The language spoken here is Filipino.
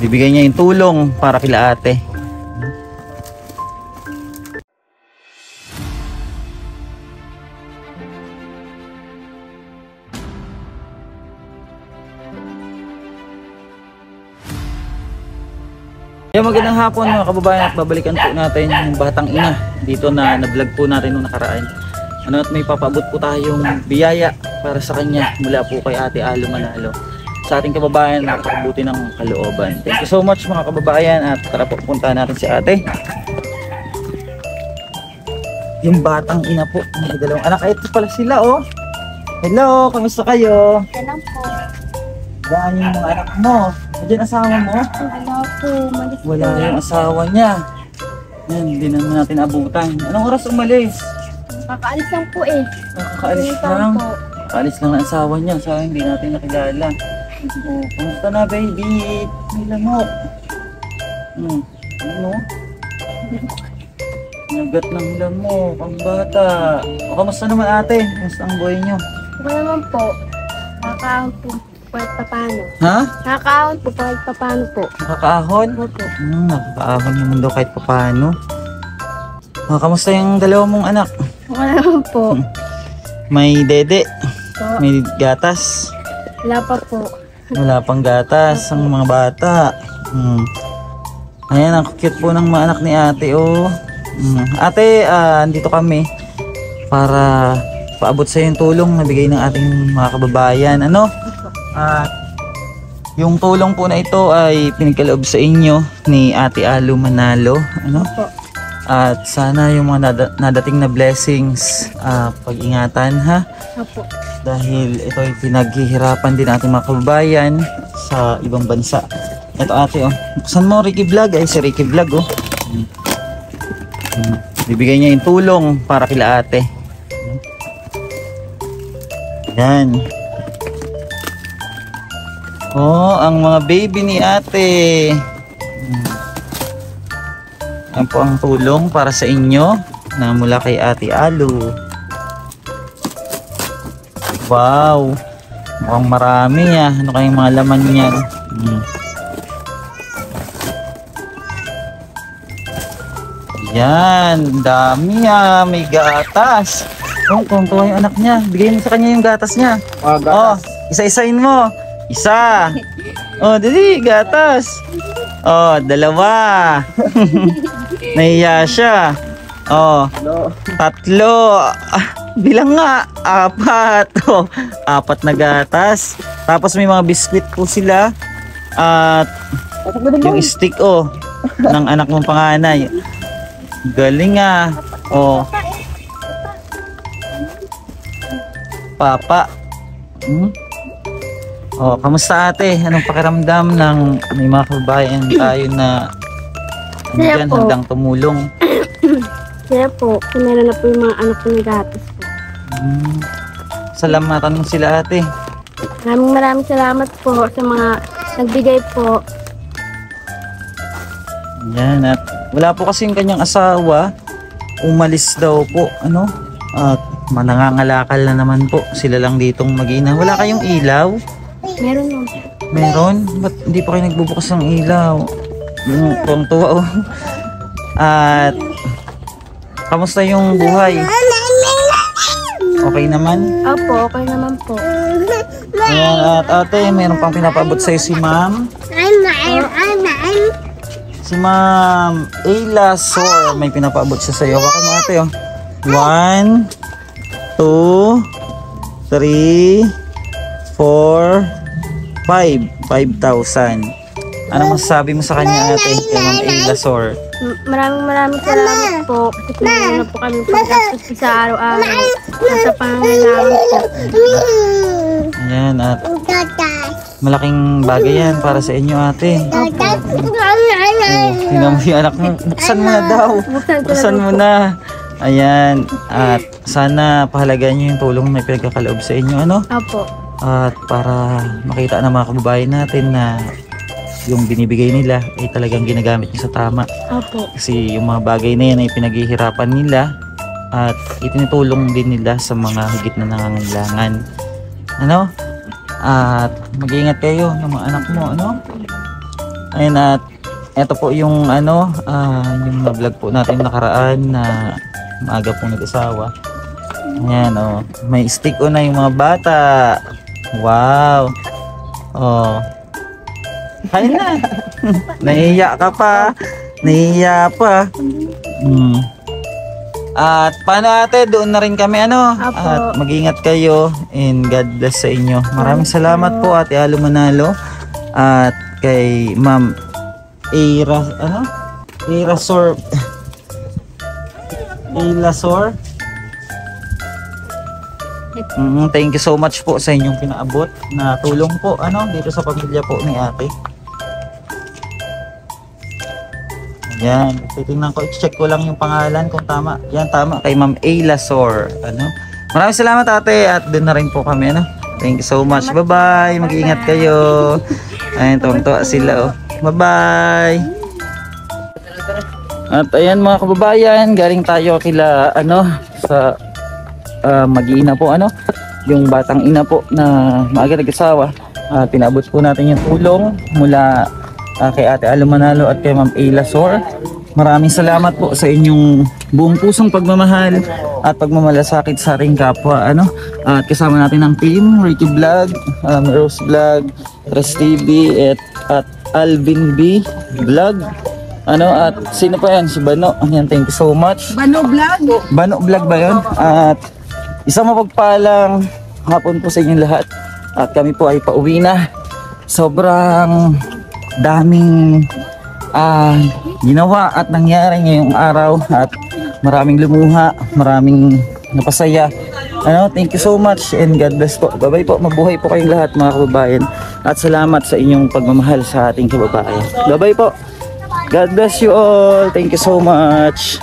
Bibigay niya yung tulong para kila ate. Magandang hapon mga kababayan, at babalikan po natin yung batang ina dito na na-vlog po natin nung nakaraan. At may papaabot po tayong biyaya para sa kanya mula po kay Ate Alo Manalo. Sa ating kababayan, napakabuti ng kalooban. Thank you so much mga kababayan, at tara po puntahan natin si ate. Yung batang ina po, may dalawang anak. Ay, ito pala sila oh. Hello, kamusta kayo? Hello po. Daan yung mga anak mo. Diyan asawa mo? Wala po. Malis po. Wala yung asawa niya. Yan, hindi naman natin abutan. Anong oras umalis? Kakaalis lang po eh. Kakaalis lang. Kakaalis lang ang asawa niya. Sayang hindi natin nakilala. Oh, kumusta na baby? May lamok. Ano? Nagat ng lamok ang bata. O, kamusta naman ate? Kamusta ang buhay niyo? Ako naman po. Nakakaahon po. Kahit papano. Ha? Nakakaahon po. Kahit papano po. Nakakaahon? Opo. Nakakaahon naman daw kahit papano. Kamusta yung dalawa mong anak? Ako naman po. May dede? Po. May gatas? Wala pa po. Wala pang gatas ang mga bata. Ayan, ang cute po ng mga anak ni ate oh. Ate, andito kami para paabot sa yung tulong na bigay ng ating mga kababayan. Ano? At yung tulong po na ito ay pinagkaloob sa inyo ni Ate Alo Manalo. Ano? At sana yung mga nadating na blessings pag-ingatan ha. Opo. Dahil ito ay pinaghihirapan din ating mga kababayan sa ibang bansa. Ito ate oh. Buksan mo Ricky Vlog. Ay si Ricky Vlog oh. Bibigay niya yung tulong para kila ate. Yan. Oh, ang mga baby ni ate. Yan po ang tulong para sa inyo na mula kay Ate Alo. Wow, mukhang marami ah. Ano kayong mga laman niyan? Yan, dami ah. May gatas. Oh, kung tuwa yung anak niya, bigay mo sa kanya yung gatas niya. Oh, isa-isain mo. Isa. Oh, dali, gatas. Oh, dalawa. Nahiya siya. Oh, tatlo. Bilang nga, apat. Oh, apat na gatas. Tapos may mga biskwit po sila. At yung stick oh ng anak mong panganay. Galing ah. Oh. Papa. Oh, kamusta ate? Anong pakiramdam ng may mga kababayan tayo na andyan handang tumulong? Kaya po, meron na po yung mga anak ko na gatas po. Salamatan mo sila ate. Maraming salamat po sa mga nagbigay po. Yan, at wala po kasi yung kanyang asawa. Umalis daw po, ano? At manangangalakal na naman po. Sila lang ditong mag-ina. Wala kayong ilaw? Meron mo. Meron? Ba't hindi pa kayo nagbubukas ng ilaw? Yung tuwang-tuwa oh. At kamusta yung buhay? Okay naman? Opo, okay naman po. Ayan, at ate, meron pang pinapaabot sa'yo si ma'am. Si ma'am Ayla Sor, may pinapaabot siya sa'yo. Baka mo ate oh. 1, 2, 3, 4, 5,000. Ano masasabi mo sa kanya ate? Kay ma'am Ayla Sor. Maraming salamat po. Kasi pinagano na po kami pag-gastos sa araw-araw. Nasa pangangailangan po. Ayan, at malaking bagay yan para sa inyo ate. Tingnan mo yung anak mo. Buksan mo na daw. Buksan mo na. Ayan, at sana pahalagaan nyo yung tulong na pinagkakaloob sa inyo, ano? Opo. At para makita ng mga kababayan natin na yung binibigay nila ay talagang ginagamit nyo sa tama. Opo. Kasi yung mga bagay na yan ay pinaghihirapan nila at itinutulong din nila sa mga higit na nangangailangan. Ano? At mag-iingat kayo ng mga anak mo, ano? Ayun, at eto po yung ano, yung vlog po natin nakaraan na maaga pong nag-asawa. Ayan, oh. May stick na yung mga bata. Wow. Oh. Kain na. Nahiya ka pa. Nahiya pa. At paano ate, doon na rin kami ano. Apo. At mag-ingat kayo and God bless sa inyo. Maraming salamat po Ate Alo Manalo at kay Ma'am Irasor thank you so much po sa inyong pinaabot na tulong po ano dito sa pamilya po ni ate. Yan, titingnan ko, i-check ko lang yung pangalan kung tama. Yan, tama, kay Ma'am Lasor. Ano? Maraming salamat ate at doon na rin po kami ano. Thank you so much. Bye-bye. Mag-iingat kayo. Ayun, tuwang-tuwa sila oh. Bye-bye. At ayan mga kababayan, galing tayo kila ano sa mag-iina po ano, yung batang ina po na maaga nag-asawa. Pinabot po natin yung tulong mula kay Ate Alo Manalo at kay Ma'am Lasor. Maraming salamat po sa inyong buong pusong pagmamahal at pagmamalasakit sa ating kapwa ano. At kasama natin ang team Ricky Vlog, Rose Vlog, Tres TV at Alvin B Vlog. Ano at sino pa yan? Si Bano. Ayan, thank you so much. Bano Vlog. Bano Vlog ba yun? At isang mapagpalang hapon po sa inyong lahat. At kami po ay pauwi na. Sobrang daming ginawa at nangyari ngayong araw at maraming lumuha, maraming napasaya. Ano, thank you so much and God bless po. Bye-bye po. Mabuhay po kayong lahat mga kababayan. At salamat sa inyong pagmamahal sa ating kababayan. Bye-bye po. God bless you all. Thank you so much.